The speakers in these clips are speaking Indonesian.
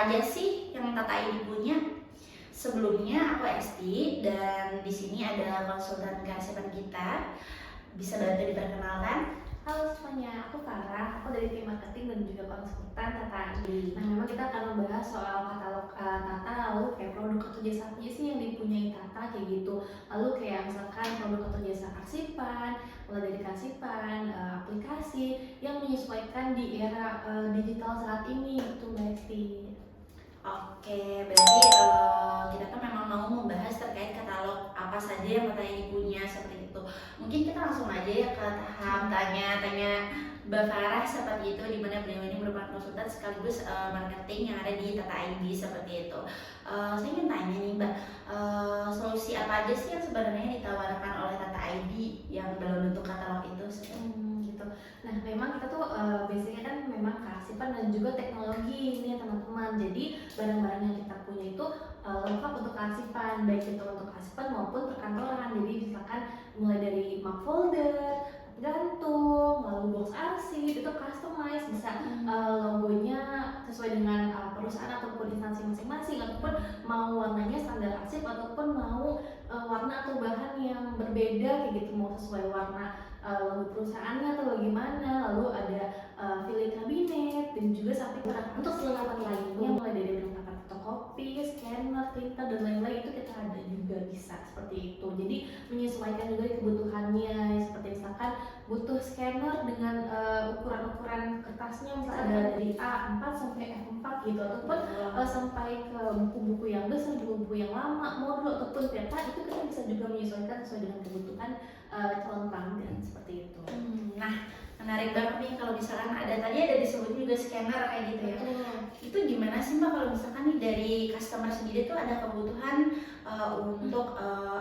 aja sih yang Tata ID punya? Sebelumnya aku Esti dan di sini ada konsultan kearsipan kita. Bisa bantu diperkenalkan? Halo semuanya, aku Farah, aku dari tim marketing dan juga konsultan Tata ID. Nah, memang kita akan membahas soal katalog Tata, lalu kayak produk atau jasa apa sih yang dipunyai Tata kayak gitu. Lalu kayak misalkan produk atau jasa arsipan, mulai dari arsipan, aplikasi yang menyesuaikan di era digital saat ini, gitu Mbak Esti. Oke, berarti kita kan memang mau membahas terkait katalog apa saja yang Tata ID punya seperti itu. Mungkin kita langsung aja ya ke tahap tanya-tanya Mbak Farah seperti itu, di mana beliau ini merupakan konsultan sekaligus marketing yang ada di Tata ID seperti itu. Saya ingin tanya nih Mbak, solusi apa aja sih yang sebenarnya ditawarkan oleh Tata ID yang dalam bentuk katalog itu? Gitu. Nah, memang kita tuh biasanya kan memang kearsipan dan juga teknologi ini ya teman-teman. Jadi barang-barang yang kita punya itu lengkap untuk kearsipan, baik itu untuk kearsipan maupun perkantoran. Jadi misalkan mulai dari map folder, gantung, lalu box arsip itu customize, bisa logonya sesuai dengan perusahaan ataupun instansi masing-masing, ataupun mau warnanya standar arsip ataupun mau warna atau bahan yang berbeda kayak gitu, mau sesuai warna logo perusahaannya atau bagaimana. Lalu ada filling kabinet dan juga sampai untuk perlengkapan lainnya, mulai dari perlengkapan fotokopi, scanner, printer dan lain-lain itu kita ada juga bisa seperti itu. Jadi menyesuaikan juga kebutuhannya, seperti misalkan butuh scanner dengan ukuran-ukuran kertasnya misalnya ada dari A4 sampai F4 gitu, ataupun sampai ke buku-buku yang besar, buku-buku yang lama, modul ataupun peta, itu kita bisa juga menyesuaikan sesuai dengan kebutuhan calon pelanggan seperti itu. Nah, menarik banget nih kalau misalkan tadi ada disebut juga scanner kayak gitu ya. Itu gimana sih Mbak kalau misalkan nih dari customer sendiri tuh ada kebutuhan untuk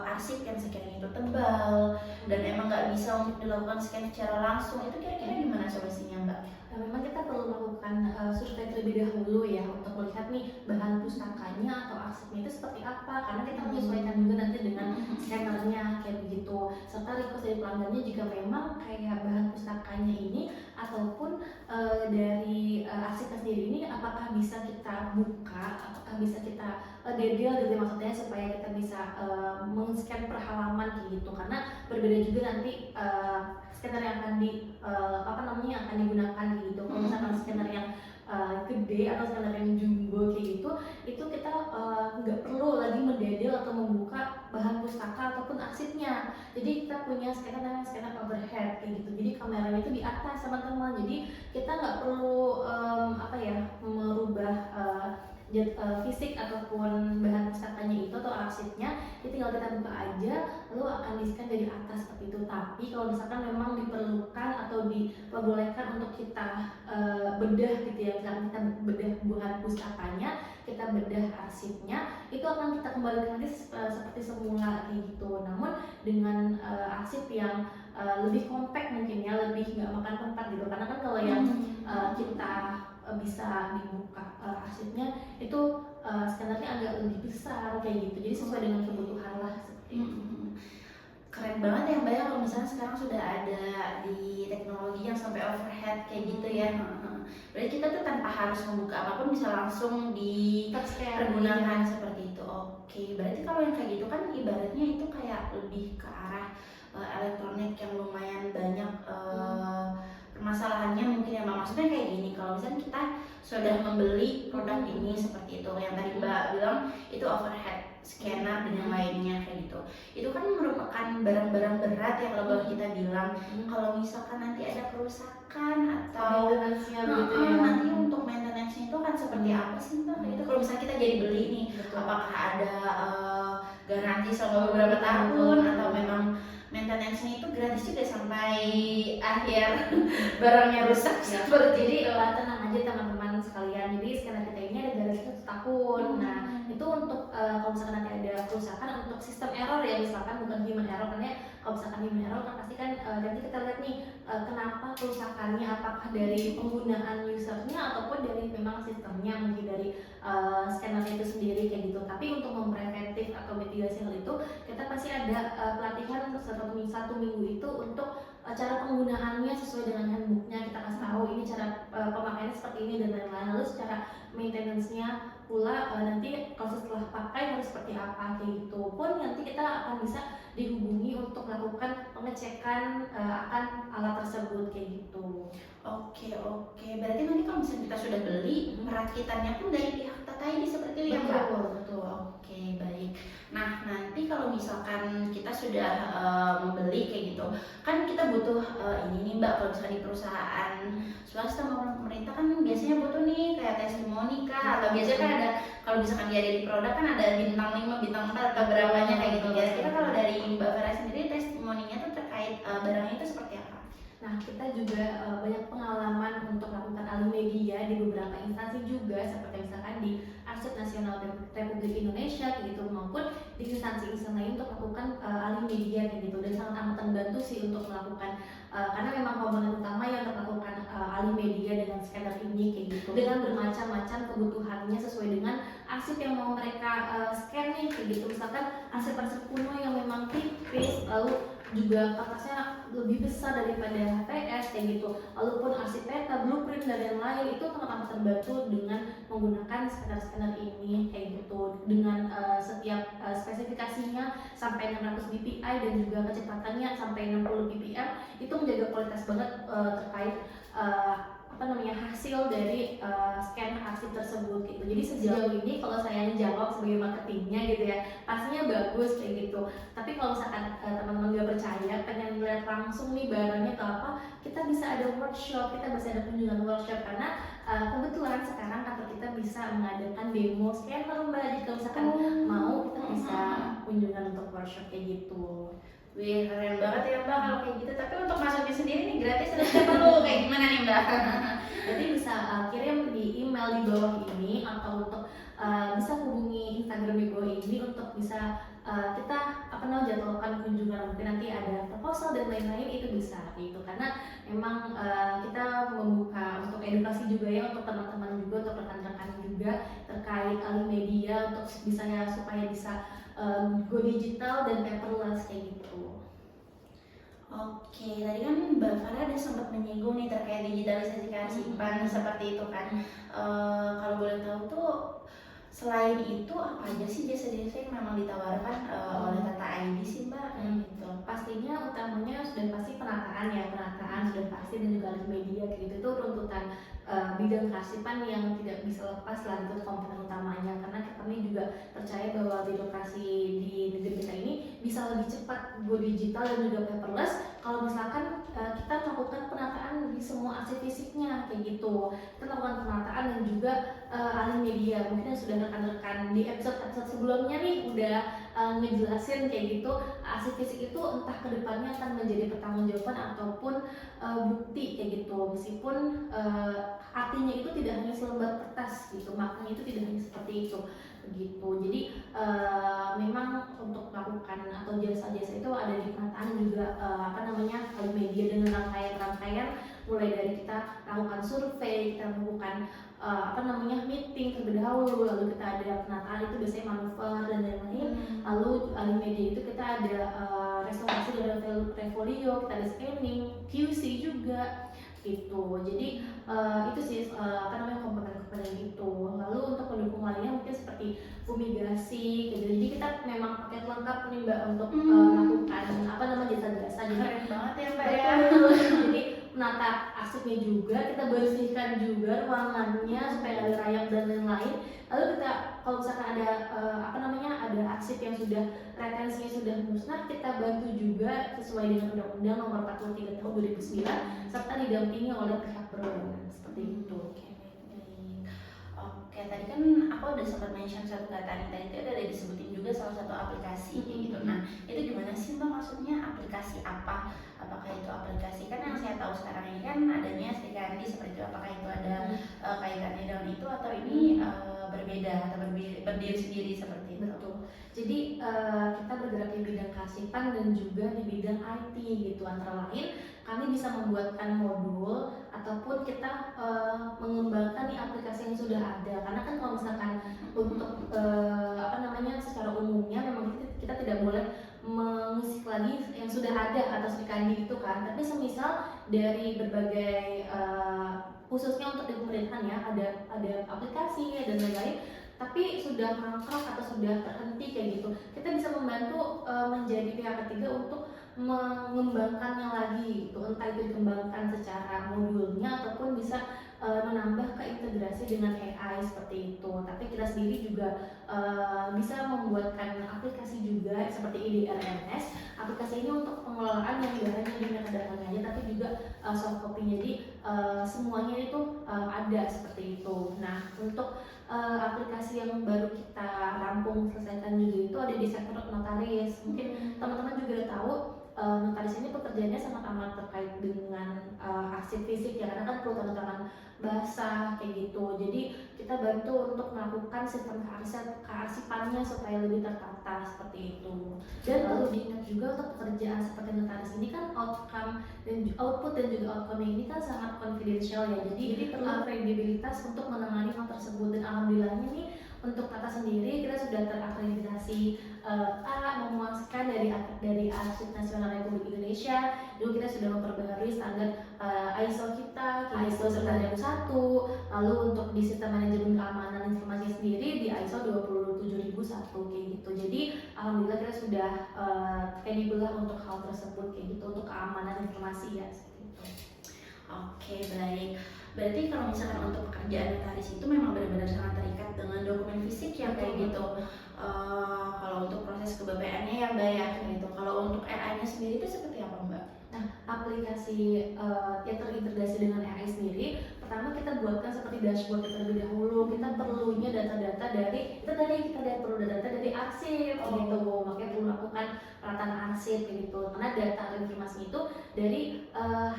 arsip yang sekiranya itu tebal dan emang nggak bisa untuk dilakukan scan secara langsung, itu kira-kira gimana solusinya Mbak? Nah, memang kita perlu melakukan survei terlebih dahulu ya untuk melihat nih bahan pustakanya atau arsipnya itu seperti apa, karena kita menyesuaikan juga nanti dengan scannernya kayak begitu, serta request dari pelanggannya jika memang kayak bahan pustakanya ini ataupun dari arsipnya sendiri ini apakah bisa kita buka, apakah bisa kita dedel gitu maksudnya, supaya kita bisa men-scan per halaman kayak gitu, karena berbeda juga nanti scanner yang akan yang akan digunakan gitu. Kalau misalkan scanner yang gede atau scanner yang jumbo kayak gitu, itu kita nggak perlu lagi mendedel atau membuka bahan pustaka ataupun arsipnya. Jadi kita punya scanner namanya scanner overhead kayak gitu. Jadi kameranya itu di atas teman-teman. Jadi kita nggak perlu merubah fisik ataupun bahan pustakanya itu atau arsipnya, tinggal kita buka aja lalu akan di-scan dari atas seperti itu. Tapi kalau misalkan memang diperlukan atau diperbolehkan untuk kita bedah gitu ya, misalkan kita bedah bahan pustakanya, kita bedah arsipnya, itu akan kita kembalikan lagi seperti semula kayak gitu. Namun dengan arsip yang lebih compact mungkin ya, lebih nggak makan tempat gitu, karena kan kalau yang kita bisa dibuka arsipnya itu scannernya agak lebih besar kayak gitu, jadi sesuai dengan kebutuhan lah seperti itu. Keren banget ya Mbak ya kalau misalnya sekarang sudah ada di teknologi yang sampai overhead kayak gitu ya. Berarti kita tuh tanpa harus membuka apapun bisa langsung dipergunakan seperti itu. Oke, berarti kalau yang kayak gitu kan ibaratnya itu kayak lebih ke arah elektronik yang lumayan banyak permasalahannya mungkin ya Mbak. Maksudnya kayak gini, kalau misalnya kita sudah membeli produk ini seperti itu, yang tadi Mbak bilang itu overhead scanner dan yang lainnya kayak gitu, itu kan merupakan barang-barang berat yang kalau kita bilang. Kalau misalkan nanti ada kerusakan atau nanti untuk maintenance-nya itu kan seperti apa sih Mbak? Itu kalau misalnya kita jadi beli nih, apakah ada garansi selama beberapa tahun atau memang maintenance-nya itu gratis juga sampai akhir barangnya rusak seperti jadi tenang aja teman-teman sekalian. Jadi scanner kita ini ada garansi 1 tahun. Nah, itu untuk kalau misalkan nanti ada kerusakan untuk sistem error ya, misalkan bukan human error, karena kalau misalkan human error kan pasti kan nanti kita lihat nih kenapa kerusakannya, apakah dari penggunaan usernya ataupun dari memang sistemnya, mungkin dari scanner itu sendiri kayak gitu. Tapi untuk mempreventif atau mitigasi hal itu, kita pasti ada pelatihan untuk 1 minggu itu untuk cara penggunaannya sesuai dengan handbooknya, kita kasih tahu ini cara pemakaiannya seperti ini dan lain-lain. Lalu secara maintenance-nya pula nanti kalau setelah pakai harus seperti apa kayak gitu. Pun nanti kita akan bisa dihubungi untuk melakukan pengecekan akan alat tersebut kayak gitu. Oke, berarti nanti kalau misalnya kita sudah beli, perakitannya pun dari pihak Tata ID seperti itu ya Mbak? Betul. Oke, baik. Nah, nanti kalau misalkan kita sudah membeli kayak gitu, kan kita butuh ini nih Mbak, kalau misalnya di perusahaan swasta maupun pemerintah kan biasanya butuh nih kayak testimoni kah, atau biasanya kan ada, kalau misalkan dia ada di produk kan ada bintang 5, bintang 4 atau berapanya kayak gitu. Kira-kira kalau dari Mbak Farah sendiri testimoninya tuh terkait barangnya itu seperti apa? Nah, kita juga banyak pengalaman untuk melakukan alih media di beberapa instansi juga, seperti misalkan di Arsip Nasional Republik Indonesia kayak gitu, maupun di instansi-instansi lain untuk melakukan alih media kayak gitu, dan sangat amat membantu sih untuk melakukan karena memang komponen utama yang untuk melakukan alih media dengan scanner ini kayak gitu, dengan bermacam-macam kebutuhannya sesuai dengan arsip yang mau mereka scan nih kayak gitu. Misalkan arsip-arsip kuno yang memang tipis, lalu juga kertasnya lebih besar daripada HPS kayak gitu, walaupun arsip peta, blueprint dan lain-lain itu akan terbantu dengan menggunakan scanner ini kayak gitu, dengan setiap spesifikasinya sampai 600 dpi dan juga kecepatannya sampai 60 ppm, itu menjaga kualitas banget terkait hasil dari scan arsip tersebut gitu. Jadi sejauh ini kalau saya jawab sebagai marketingnya gitu ya, pastinya bagus kayak gitu. Tapi kalau misalkan teman-teman nggak percaya, pengen lihat langsung nih barangnya atau apa, kita bisa ada workshop, kita bisa ada kunjungan workshop, karena kebetulan sekarang kantor kita bisa mengadakan demo scanner Mbak. Jika misalkan mau, kita bisa kunjungan untuk workshop kayak gitu. Wih, keren banget ya Mbak kalau kayak gitu. Tapi untuk masuknya sendiri nih gratis atau perlu kayak gimana nih Mbak? Jadi bisa kirim di email di bawah ini, atau untuk bisa hubungi Instagram di bawah ini untuk bisa kita jadwalkan kunjungan, mungkin nanti ada proposal dan lain-lain, itu bisa gitu. Karena memang kita membuka untuk edukasi juga ya, untuk teman-teman juga, untuk rekan-rekan juga terkait alih media, untuk supaya bisa go digital dan paperless kayak gitu. Oke, tadi kan Mbak Farah ada sempat menyinggung nih terkait digitalisasi kearsipan seperti itu kan. Kalau boleh tahu tuh selain itu apa aja sih jasa-jasa yang memang ditawarkan oleh Tata ID sih Mbak? Gitu. Pastinya utamanya sudah pasti penataan ya, penataan sudah pasti, dan juga alih media kayak gitu. Itu runtutan bidang kearsipan yang tidak bisa lepas lah, itu komponen utamanya. Karena kami juga percaya bahwa birokrasi di negeri kita ini bisa lebih cepat go digital dan juga paperless kalau misalkan kita melakukan penataan di semua aset fisiknya kayak gitu. Kita melakukan penataan dan juga alih media. Mungkin yang sudah rekan-rekan di episode sebelumnya nih udah ngejelasin kayak gitu, aset fisik itu entah kedepannya akan menjadi pertanggungjawaban ataupun bukti kayak gitu. Meskipun artinya itu tidak hanya selembar kertas gitu, maknanya itu tidak hanya seperti itu begitu. Jadi memang untuk melakukan atau jasa-jasa itu ada di penataan juga alih media dengan rangkaian-rangkaian, mulai dari kita lakukan survei, kita melakukan meeting terlebih dahulu, lalu kita ada penataan itu biasanya manuver dan lain-lain. Lalu alih media itu kita ada restorasi dan refolio, kita ada scanning, QC juga gitu. Jadi itu sih komponen-komponen itu. Lalu untuk pendukung lainnya mungkin seperti fumigasi gitu. Jadi kita memang paket lengkap nih Mbak untuk melakukan jasa-jasa. Keren banget ya Mbak ya. Jadi menata arsipnya juga, kita bersihkan juga ruangannya supaya ada rayap dan lain-lain. Lalu kita kalau misalkan ada ada arsip yang sudah retensinya sudah musnah, kita bantu juga sesuai dengan Undang-Undang Nomor 43 Tahun 2009 serta didampingi oleh pihak berwenang seperti itu. Oke, tadi kan aku udah sempat mention satu kata nih, tadi itu ada disebutin juga salah satu aplikasi gitu. Nah, itu gimana sih Mbak, maksudnya aplikasi apa? Apakah itu aplikasi, kan yang saya tahu sekarang ini kan adanya Srikandi seperti itu, apakah itu ada kaitannya dengan itu atau ini berbeda atau berdiri sendiri seperti itu? Betul. Jadi kita bergerak di bidang kearsipan dan juga di bidang IT gitu. Antara lain kami bisa membuatkan modul ataupun kita mengembangkan nih aplikasi yang sudah ada. Karena kan kalau misalkan untuk secara umumnya memang kita tidak boleh mengisi lagi yang sudah ada atau Sri Kandi itu kan, tapi semisal dari berbagai khususnya untuk di pemerintahan ya, ada aplikasi dan lain-lain, tapi sudah mangkrak atau sudah terhenti kayak gitu, kita bisa membantu menjadi pihak ketiga untuk mengembangkannya lagi gitu. Entah itu dikembangkan secara modulnya ataupun bisa menambah keintegrasi dengan AI seperti itu. Tapi kita sendiri juga bisa membuatkan aplikasi juga seperti IDRMS. Aplikasi ini untuk pengelolaan yang tidak hanya di metadata-nya tapi juga soft copy. Jadi semuanya itu ada seperti itu. Nah, untuk aplikasi yang baru kita rampung selesaikan juga itu ada di sektor notaris. Mungkin teman-teman juga udah tahu notaris ini pekerjaannya sangat amat terkait dengan arsip fisik ya, karena kan perlu tanda tangan basah kayak gitu. Jadi kita bantu untuk melakukan sistem kearsipannya supaya lebih tertata seperti itu. Dan perlu diingat juga untuk pekerjaan seperti notaris ini kan output dan juga outcome ini kan sangat confidential ya. Jadi perlu kredibilitas untuk menangani hal tersebut. Dan alhamdulillahnya nih untuk Tata sendiri kita sudah terakreditasi memuaskan dari Arsip Nasional Republik Indonesia. Dulu kita sudah memperbaharui standar ISO kita, ISO 9001. Lalu untuk di sistem manajemen keamanan informasi sendiri di ISO 27001 kayak gitu. Jadi alhamdulillah kita sudah kredibel untuk hal tersebut kayak gitu, untuk keamanan informasi ya seperti itu. Oke, baik. Berarti kalau misalkan untuk pekerjaan notaris itu memang benar-benar sangat terikat dengan dokumen fisik ya kayak gitu. Kalau untuk proses kebapaannya ya Mbak ya kayak gitu. Kalau untuk AI-nya sendiri itu seperti apa Mbak? Nah, aplikasi yang terintegrasi dengan AI sendiri, pertama kita buatkan seperti dashboard terlebih dahulu. Kita perlunya data-data perlu data dari arsip gitu. Makanya perlu lakukan perataan arsip kayak gitu. Karena data informasi itu dari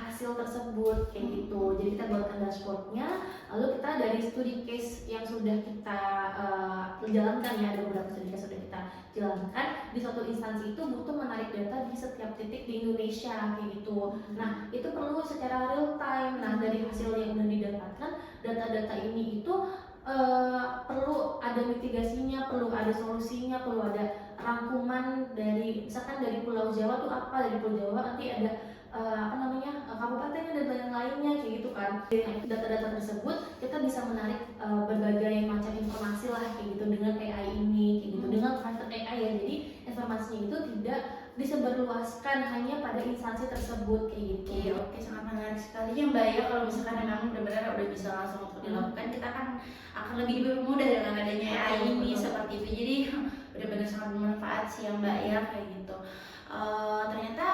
hasil tersebut kayak gitu. Jadi kita buatkan dashboardnya, lalu kita dari studi case yang sudah kita jalankan ya, ada beberapa studi case sudah kita jalankan di suatu instansi itu butuh menarik data di setiap titik di Indonesia kayak gitu. Nah, itu perlu secara real time. Nah, dari hasil yang sudah didapatkan, data-data ini itu perlu ada mitigasinya, perlu ada solusinya, perlu ada rangkuman dari misalkan dari Pulau Jawa tuh apa, dari Pulau Jawa nanti ada kabupatennya dan lain-lainnya kayak gitu kan. Dengan data-data tersebut kita bisa menarik berbagai macam informasi lah kayak gitu dengan AI ini kayak gitu, dengan private AI ya. Jadi informasinya itu tidak disebarluaskan hanya pada instansi tersebut kayak gitu. Oke, sangat menarik sekali ya Mbak ya. Kalau misalkan memang benar-benar udah bisa langsung untuk dilakukan, kita kan akan lebih dipermudah dengan adanya AI ini seperti itu. Jadi benar-benar sangat bermanfaat sih ya Mbak ya kayak gitu. Ternyata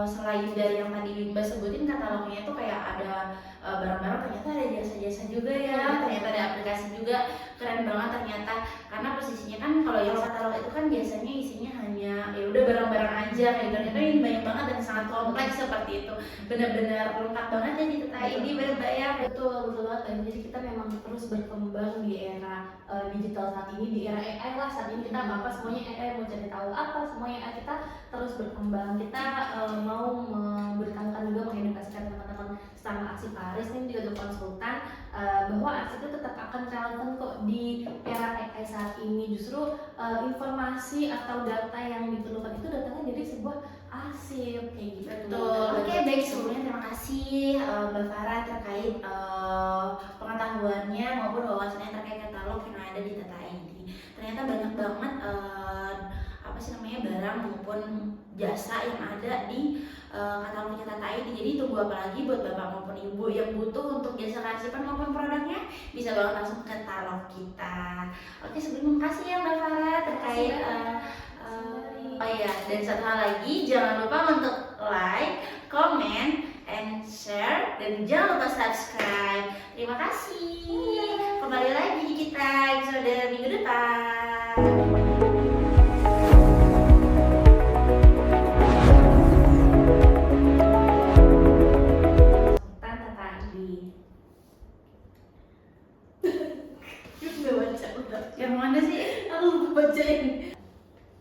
selain dari yang tadi Mbak sebutin katalognya itu kayak ada barang-barang, ternyata ada jasa-jasa juga ya, ternyata ada aplikasi juga. Keren banget ternyata, karena posisinya kan kalau yang katalog itu kan biasanya isinya hanya ya udah barang-barang aja kayak gitu. Ternyata ini banyak banget dan sangat kompleks seperti itu. Benar-benar lengkap banget ya di Tata ini benar ya. Betul banget. Jadi kita memang terus berkembang di era digital saat ini, di era AI lah saat ini. Kita apa semuanya AI, mau cari tahu apa semuanya AI, kita terus berkembang. Kita mau memberitahukan juga, mengedukasikan teman-teman sama arsip Paris ini juga untuk konsultan bahwa arsip itu tetap akan relevan kok di era AI saat ini. Justru informasi atau data yang diperlukan itu datangnya dari sebuah arsip kayak gitu. Betul. Oke, baik, sebelumnya terima kasih Mbak Farah terkait pengetahuannya maupun wawasannya terkait katalog yang ada di Tata ID. Ternyata banyak banget barang maupun jasa yang ada di katalognya Tata ID. Jadi tunggu apa lagi buat bapak maupun ibu yang butuh untuk jasa kearsipan maupun produknya, bisa banget langsung ke katalog kita. Oke, sebelum kasih ya Mbak Farah terkait oh iya, dan satu hal lagi, jangan lupa untuk like, comment, and share, dan jangan lupa subscribe. Terima kasih. Kembali lagi kita episode minggu depan. Yang mana sih? Aku lupa bacain.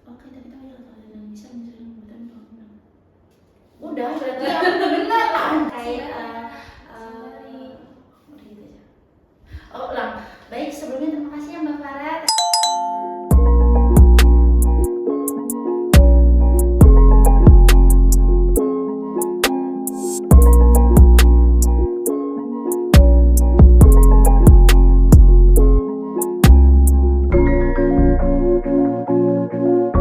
Oke, tapi tahu ya kalau yang bisa udah berarti aku benar kayak udah gitu aja. Oh, ulang. Baik, sebelumnya terima kasih ya Mbak Farah. Thank